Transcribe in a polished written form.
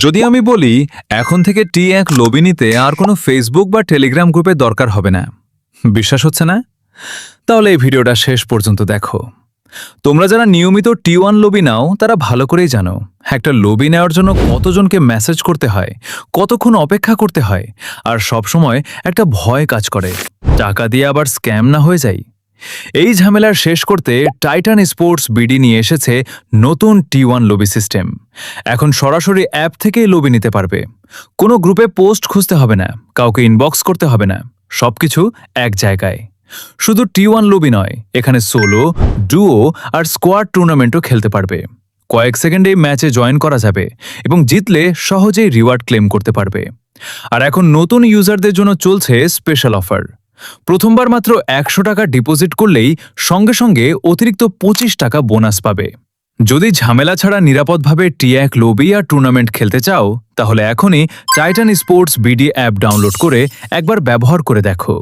যদি আমি বলি এখন থেকে টি1 লবি নিতে আর কোনো ফেসবুক বা টেলিগ্রাম গ্রুপের দরকার হবে না, বিশ্বাস হচ্ছে না? তাহলে এই ভিডিওটা শেষ পর্যন্ত দেখো। তোমরা যারা নিয়মিত টি1 লবি নাও তারা ভালো করেই জানো একটা লবি নেওয়ার জন্য কতজনকে মেসেজ করতে হয়, কতক্ষণ অপেক্ষা করতে হয়, আর সবসময় একটা ভয় কাজ করে টাকা দিয়ে আবার স্ক্যাম না হয়ে যায়। এই ঝামেলার শেষ করতে টাইটান স্পোর্টস বিডি নিয়ে এসেছে নতুন টি1 লবি সিস্টেম। এখন সরাসরি অ্যাপ থেকেই লবি নিতে পারবে, কোনো গ্রুপে পোস্ট খুঁজতে হবে না, কাউকে ইনবক্স করতে হবে না, সবকিছু এক জায়গায়। শুধু টি1 লবি নয়, এখানে সোলো, ডুও আর স্কোয়াড টুর্নামেন্টও খেলতে পারবে। কয়েক সেকেন্ডেই ম্যাচে জয়েন করা যাবে এবং জিতলে সহজেই রিওয়ার্ড ক্লেম করতে পারবে। আর এখন নতুন ইউজারদের জন্য চলছে স্পেশাল অফার। প্রথমবার মাত্র 100 টাকা ডিপোজিট করলেই সঙ্গে সঙ্গে অতিরিক্ত 25 টাকা বোনাস পাবে। যদি ঝামেলা ছাড়া নিরাপদভাবে টি1 লবি আর টুর্নামেন্ট খেলতে চাও তাহলে এখনই Titan sports BD app download করে একবার ব্যবহার করে দেখো।